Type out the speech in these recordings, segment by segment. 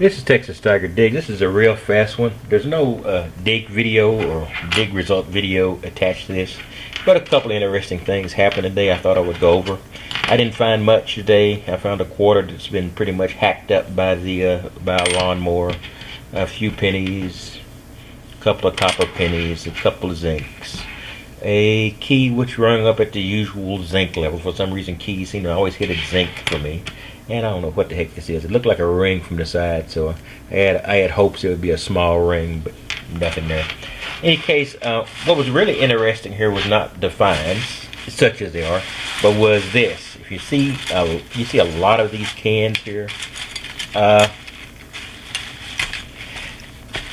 This is Texas Tiger Dig. This is a real fast one. There's no dig video or dig result video attached to this, but a couple of interesting things happened today I thought I would go over. I didn't find much today. I found a quarter that's been pretty much hacked up by a lawnmower, a few pennies, a couple of copper pennies, a couple of zincs, a key which rung up at the usual zinc level. For some reason keys seem to always hit a zinc for me. And I don't know what the heck this is. It looked like a ring from the side, so I had hopes it would be a small ring, but nothing there. In any case, what was really interesting here was not the finds, such as they are, but was this. If you see a lot of these cans here.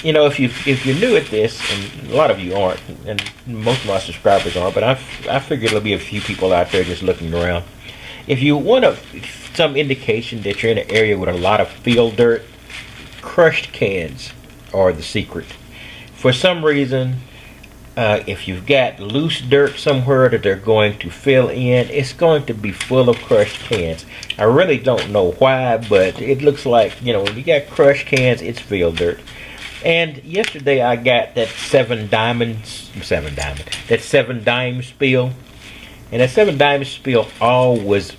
You know, if you're new at this, and a lot of you aren't, and most of my subscribers aren't, but I figured there'll be a few people out there just looking around. If you want some indication that you're in an area with a lot of field dirt, crushed cans are the secret. For some reason, if you've got loose dirt somewhere that they're going to fill in, it's going to be full of crushed cans. I really don't know why, but it looks like, you know, when you got crushed cans, it's field dirt. And yesterday I got that 7 dime spiel. And that 7 dime spiel all was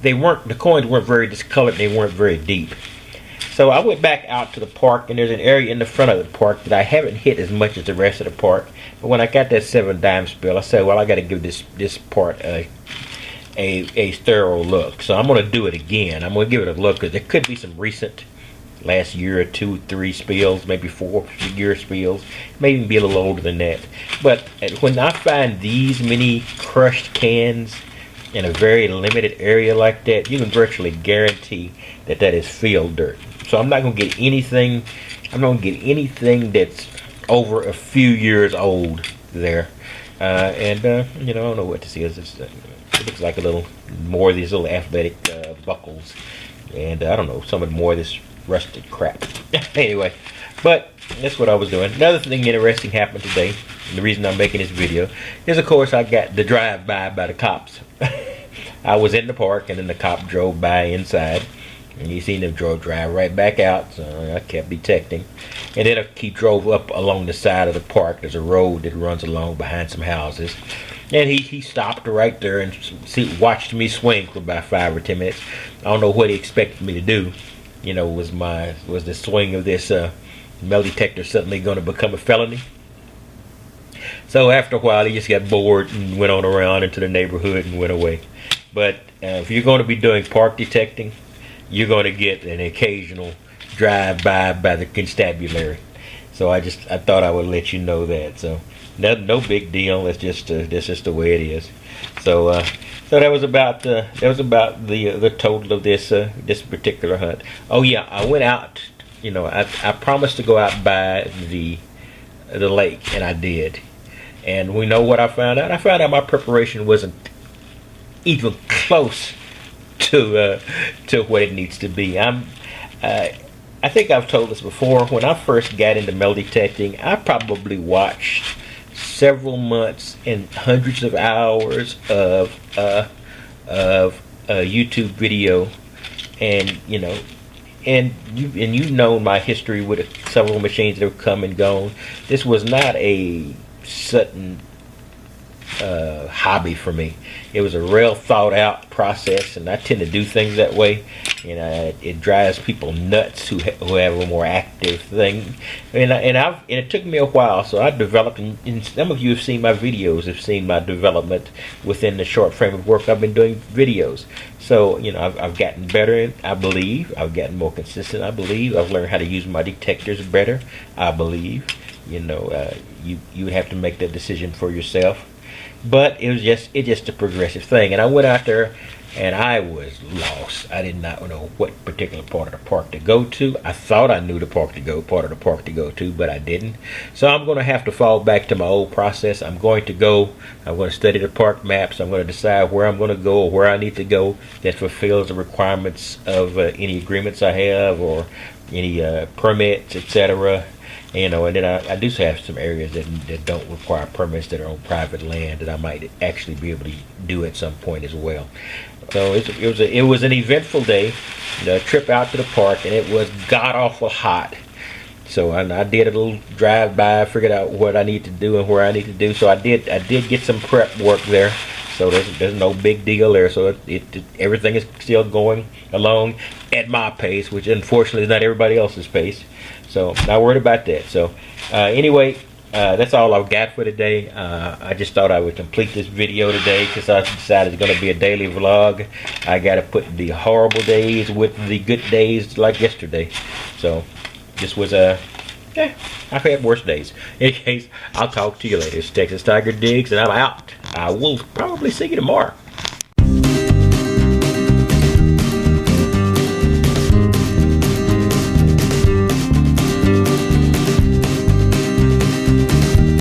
the coins weren't very discolored, they weren't very deep. So I went back out to the park, and there's an area in the front of the park that I haven't hit as much as the rest of the park. But when I got that 7 dime spiel, I said, well, I got to give this part a thorough look. So I'm going to do it again. I'm going to give it a look, because there could be some recent last year or 2, 3 spills, maybe 4-year spills, maybe even be a little older than that. But when I find these many crushed cans in a very limited area like that, you can virtually guarantee that is field dirt. So I'm not going to get anything. I'm not going to get anything that's over a few years old there. You know, I don't know what this is. It looks like a little more of these little athletic buckles, and I don't know, some of more of this rusted crap. Anyway, but that's what I was doing. Another thing interesting happened today, and the reason I'm making this video is, of course, I got the drive-by by the cops. I was in the park, and then the cop drove by inside, and you seen him drive right back out, so I kept detecting. And then he drove up along the side of the park. There's a road that runs along behind some houses, and he stopped right there and watched me swing for about 5 or 10 minutes. I don't know what he expected me to do. You know, was the swing of this metal detector suddenly going to become a felony? So after a while, he just got bored and went on around into the neighborhood and went away. But if you're going to be doing park detecting, you're going to get an occasional drive-by by the constabulary. So I thought I would let you know that. So no big deal. That's just the way it is. So that was about the total of this particular hunt. Oh yeah, I went out. You know, I promised to go out by the lake, and I did. And we know what I found out. I found out my preparation wasn't even close to what it needs to be. I think I've told this before. When I first got into metal detecting, I probably watched several months and hundreds of hours of YouTube video, and you know, and you've known my history with several machines that have come and gone. This was not a sudden hobby for me. It was a real thought out process, and I tend to do things that way. And it drives people nuts who have a more active thing. And it took me a while, so I developed. And some of you have seen my videos, have seen my development within the short frame of work I've been doing videos. So you know, I've gotten better. I believe I've gotten more consistent. I believe I've learned how to use my detectors better. I believe. You know, you have to make that decision for yourself. But it was just a progressive thing. And I went out there, and I was lost. I did not know what particular part of the park to go to. I thought I knew part of the park to go to, but I didn't. So I'm going to have to fall back to my old process. I'm going to study the park maps. I'm going to decide where I'm going to go or where I need to go that fulfills the requirements of any agreements I have or any permits, etc. You know, and then I do have some areas that don't require permits that are on private land that I might actually be able to do at some point as well. So it was an eventful day, the trip out to the park, and it was god awful hot. So I did a little drive by, figured out what I need to do and where I need to do. So I did get some prep work there. So there's no big deal there. So everything is still going along at my pace, which unfortunately is not everybody else's pace. So not worried about that. So anyway, that's all I've got for today. I just thought I would complete this video today because I decided it's going to be a daily vlog. I got to put the horrible days with the good days like yesterday. So this was I've had worse days. In any case, I'll talk to you later. It's Texas Tiger Diggs, and I'm out. I will probably see you tomorrow.